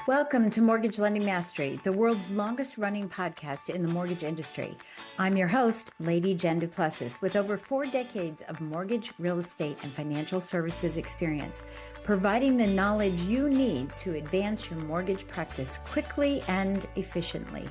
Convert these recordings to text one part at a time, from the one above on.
Welcome to Mortgage Lending Mastery, the world's longest running podcast in the mortgage industry. I'm your host, Lady Jen Du Plessis, with over 4 decades of mortgage, real estate, and financial services experience, providing the knowledge you need to advance your mortgage practice quickly and efficiently.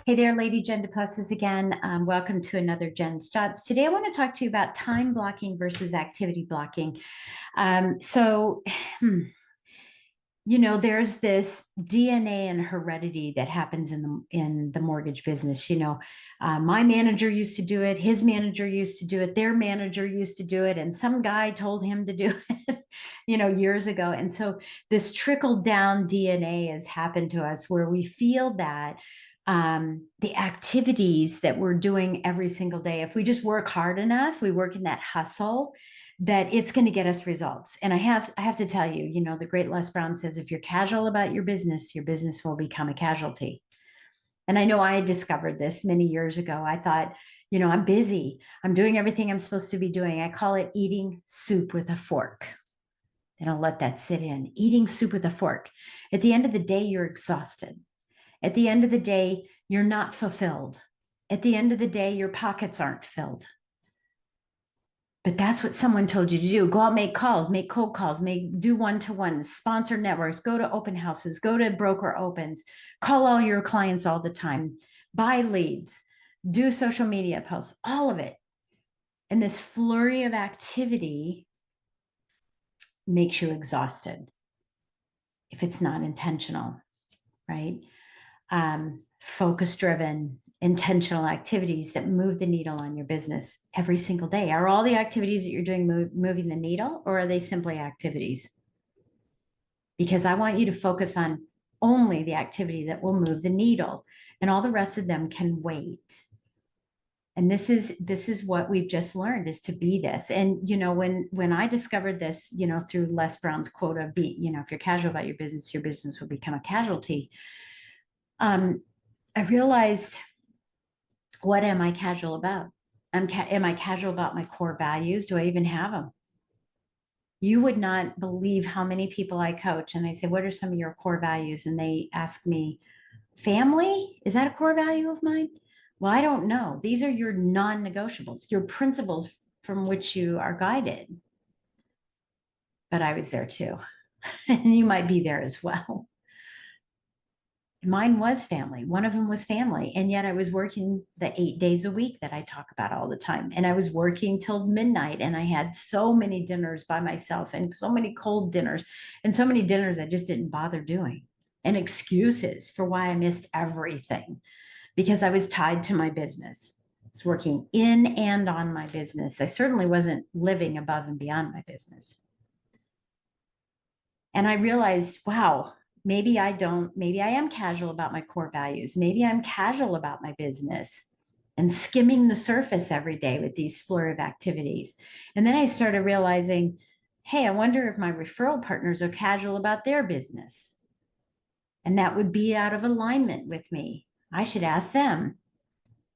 Hey there, Lady Jen Du Plessis again. Welcome to another Jen's Dots. Today, I want to talk to you about time blocking versus activity blocking. There's this DNA and heredity that happens in the mortgage business. My manager used to do it, his manager used to do it, their manager used to do it, and some guy told him to do it, years ago. And so this trickle down DNA has happened to us where we feel that the activities that we're doing every single day, if we just work hard enough, we work in that hustle, that it's going to get us results. And I have to tell you, the great Les Brown says, if you're casual about your business will become a casualty. And I know I discovered this many years ago. I thought, I'm busy. I'm doing everything I'm supposed to be doing. I call it eating soup with a fork. And I'll let that sit in. Eating soup with a fork. At the end of the day, you're exhausted. At the end of the day, you're not fulfilled. At the end of the day, your pockets aren't filled. But that's what someone told you to do. Go out, make calls, make cold calls, do one-to-ones, sponsor networks, go to open houses, go to broker opens, call all your clients all the time, buy leads, do social media posts, all of it. And this flurry of activity makes you exhausted if it's not intentional, right? Focus-driven, intentional activities that move the needle on your business every single day. Are all the activities that you're doing moving the needle, or are they simply activities? Because I want you to focus on only the activity that will move the needle, and all the rest of them can wait. And this is what we've just learned, is to be this. And when I discovered this, through Les Brown's quote of if you're casual about your business will become a casualty. I realized, what am I casual about? Am I casual about my core values? Do I even have them? You would not believe how many people I coach, and I say, what are some of your core values? And they ask me, family? Is that a core value of mine? Well, I don't know. These are your non-negotiables, your principles from which you are guided. But I was there too. And you might be there as well. Mine was family. One of them was family. And yet I was working the 8 days a week that I talk about all the time. And I was working till midnight, and I had so many dinners by myself and so many cold dinners and so many dinners I just didn't bother doing, and excuses for why I missed everything because I was tied to my business. I was working in and on my business. I certainly wasn't living above and beyond my business. And I realized, wow, maybe I am casual about my core values. Maybe I'm casual about my business and skimming the surface every day with these flurry of activities. And then I started realizing, hey, I wonder if my referral partners are casual about their business. And that would be out of alignment with me. I should ask them,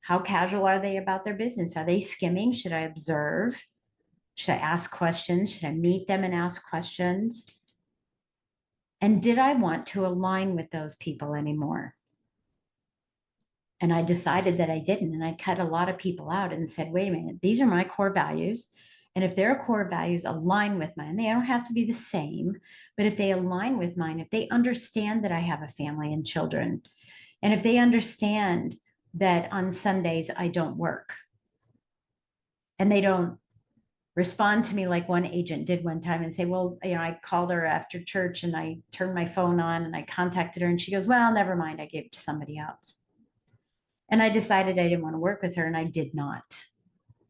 how casual are they about their business? Are they skimming? Should I observe? Should I ask questions? Should I meet them and ask questions? And did I want to align with those people anymore? And I decided that I didn't. And I cut a lot of people out and said, wait a minute, these are my core values. And if their core values align with mine, they don't have to be the same, but if they align with mine, if they understand that I have a family and children, and if they understand that on Sundays I don't work, and they don't respond to me like one agent did one time and say, well, I called her after church and I turned my phone on and I contacted her, and she goes, well, never mind, I gave it to somebody else. And I decided I didn't want to work with her, and I did not.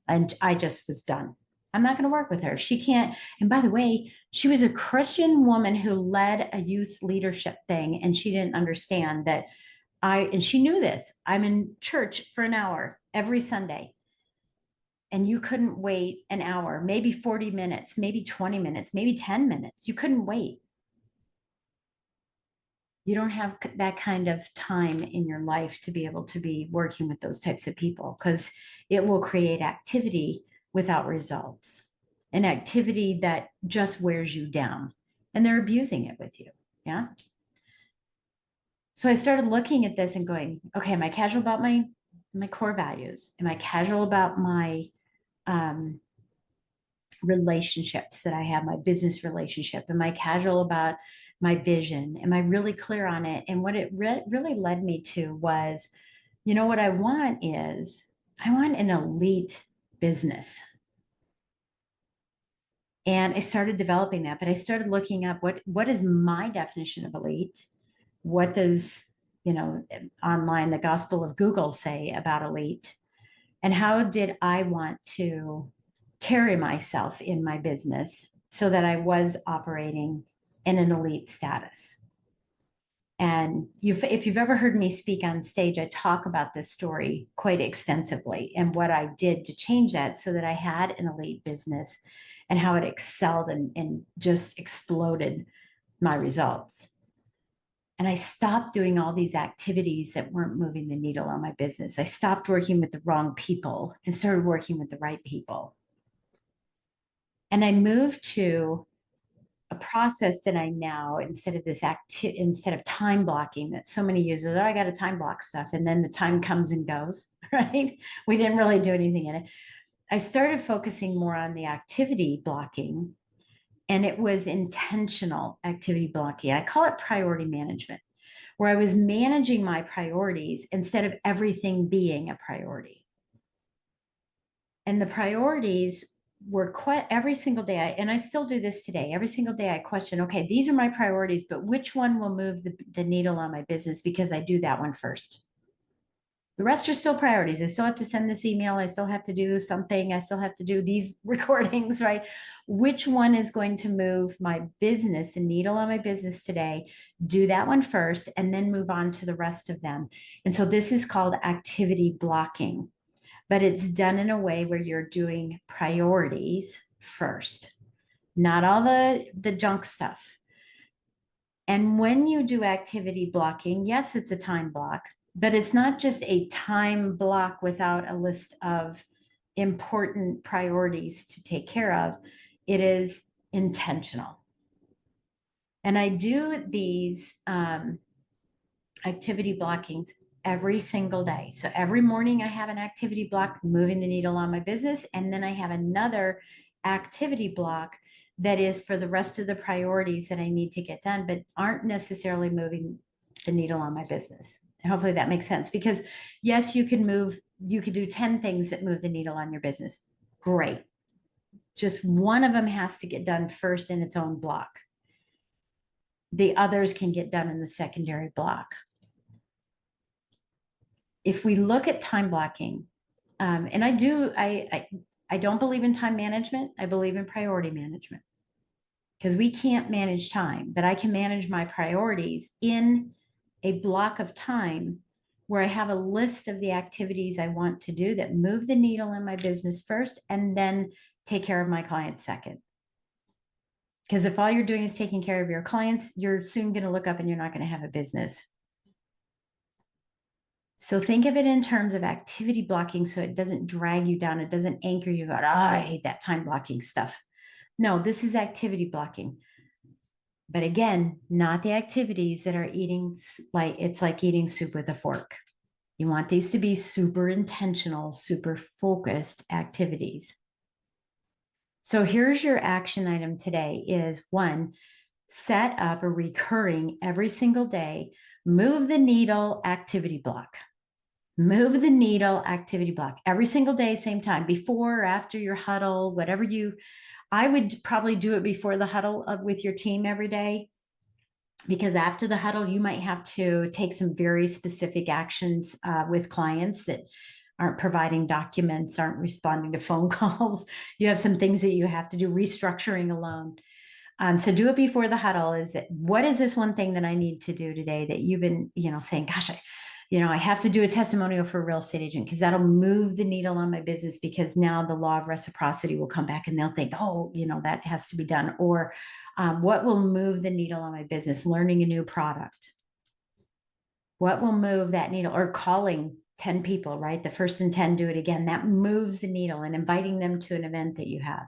And I just was done. I'm not going to work with her. She can't. And by the way, she was a Christian woman who led a youth leadership thing, and she didn't understand that and she knew this. I'm in church for an hour every Sunday. And you couldn't wait an hour, maybe 40 minutes, maybe 20 minutes, maybe 10 minutes. You couldn't wait. You don't have that kind of time in your life to be able to be working with those types of people, because it will create activity without results, an activity that just wears you down, and they're abusing it with you. Yeah. So I started looking at this and going, okay, am I casual about my core values? Am I casual about my um, relationships that I have, my business relationship? Am I casual about my vision? Am I really clear on it? And what it really led me to was, what I want is I want an elite business. And I started developing that, but I started looking up what is my definition of elite? What does, online, the Gospel of Google say about elite? And how did I want to carry myself in my business so that I was operating in an elite status? And if you've ever heard me speak on stage, I talk about this story quite extensively and what I did to change that so that I had an elite business and how it excelled and just exploded my results. And I stopped doing all these activities that weren't moving the needle on my business. I stopped working with the wrong people and started working with the right people. And I moved to a process that I now, instead of time blocking that so many use, oh, I got to time block stuff. And then the time comes and goes, right? We didn't really do anything in it. I started focusing more on the activity blocking, and it was intentional activity blocking. I call it priority management, where I was managing my priorities instead of everything being a priority. And the priorities were quite every single day. And I still do this today. Every single day I question, okay, these are my priorities, but which one will move the needle on my business? Because I do that one first. The rest are still priorities. I still have to send this email. I still have to do something. I still have to do these recordings, right? Which one is going to move my business, the needle on my business today? Do that one first and then move on to the rest of them. And so this is called activity blocking, but it's done in a way where you're doing priorities first, not all the junk stuff. And when you do activity blocking, yes, it's a time block, but it's not just a time block without a list of important priorities to take care of. It is intentional. And I do these activity blockings every single day. So every morning I have an activity block moving the needle on my business. And then I have another activity block that is for the rest of the priorities that I need to get done, but aren't necessarily moving the needle on my business. And hopefully that makes sense because yes, you could do 10 things that move the needle on your business. Great. Just one of them has to get done first in its own block. The others can get done in the secondary block. If we look at time blocking, and I don't believe in time management. I believe in priority management because we can't manage time, but I can manage my priorities in a block of time where I have a list of the activities I want to do that move the needle in my business first and then take care of my clients second. Because if all you're doing is taking care of your clients, you're soon going to look up and you're not going to have a business. So think of it in terms of activity blocking so it doesn't drag you down. It doesn't anchor you out. Oh, I hate that time blocking stuff. No, this is activity blocking. But again, not the activities that are eating like it's like eating soup with a fork. You want these to be super intentional, super focused activities. So here's your action item today is one, set up a recurring every single day, move the needle activity block. Move the needle activity block every single day, same time, before or after your huddle, I would probably do it before the huddle with your team every day. Because after the huddle, you might have to take some very specific actions with clients that aren't providing documents, aren't responding to phone calls. You have some things that you have to do, restructuring alone. So do it before the huddle. What is this one thing that I need to do today that you've been, saying, gosh, I have to do a testimonial for a real estate agent because that'll move the needle on my business because now the law of reciprocity will come back and they'll think, oh, that has to be done. Or what will move the needle on my business? Learning a new product. What will move that needle? Or calling 10 people, right? The first and 10 do it again. That moves the needle and inviting them to an event that you have.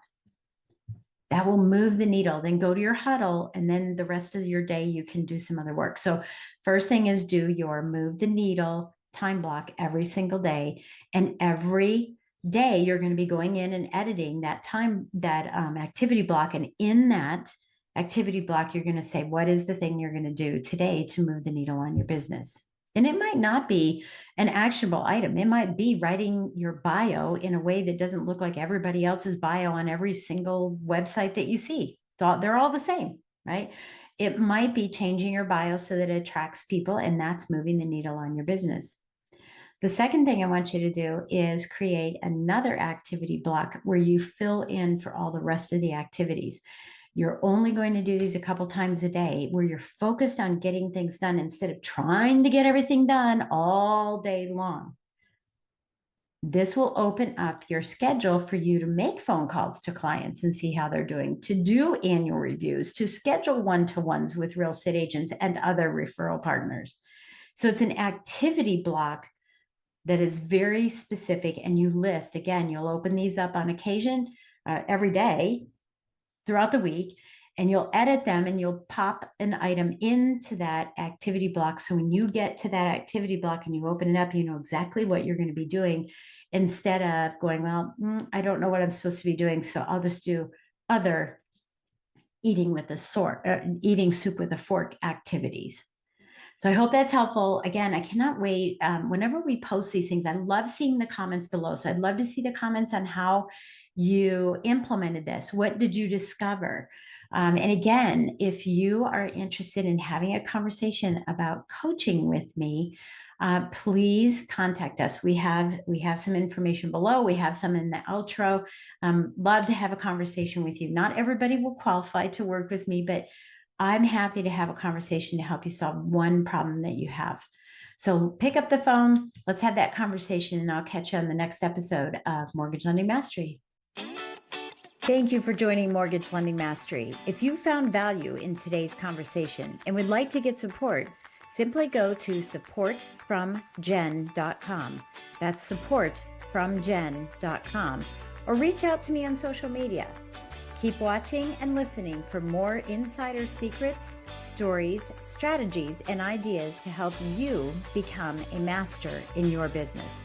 That will move the needle. Then go to your huddle, and then the rest of your day, you can do some other work. So first thing is do your move the needle time block every single day. And every day you're going to be going in and editing that time, that activity block. And in that activity block, you're going to say, what is the thing you're going to do today to move the needle on your business? And it might not be an actionable item. It might be writing your bio in a way that doesn't look like everybody else's bio on every single website that you see. They're all the same, right? It might be changing your bio so that it attracts people, and that's moving the needle on your business. The second thing I want you to do is create another activity block where you fill in for all the rest of the activities. You're only going to do these a couple times a day where you're focused on getting things done instead of trying to get everything done all day long. This will open up your schedule for you to make phone calls to clients and see how they're doing, to do annual reviews, to schedule one-to-ones with real estate agents and other referral partners. So it's an activity block that is very specific, and you list, again, you'll open these up on occasion every day throughout the week, and you'll edit them and you'll pop an item into that activity block. So when you get to that activity block and you open it up, you know exactly what you're going to be doing, instead of going, well, I don't know what I'm supposed to be doing, so I'll just do other eating soup with a fork activities. So I hope that's helpful. Again, I cannot wait. Whenever we post these things, I love seeing the comments below. So I'd love to see the comments on how you implemented this. What did you discover? And again, if you are interested in having a conversation about coaching with me, please contact us. We have some information below. We have some in the outro. Love to have a conversation with you. Not everybody will qualify to work with me, but I'm happy to have a conversation to help you solve one problem that you have. So pick up the phone. Let's have that conversation, and I'll catch you on the next episode of Mortgage Lending Mastery. Thank you for joining Mortgage Lending Mastery. If you found value in today's conversation and would like to get support, simply go to supportfromjen.com. That's supportfromjen.com, or reach out to me on social media. Keep watching and listening for more insider secrets, stories, strategies, and ideas to help you become a master in your business.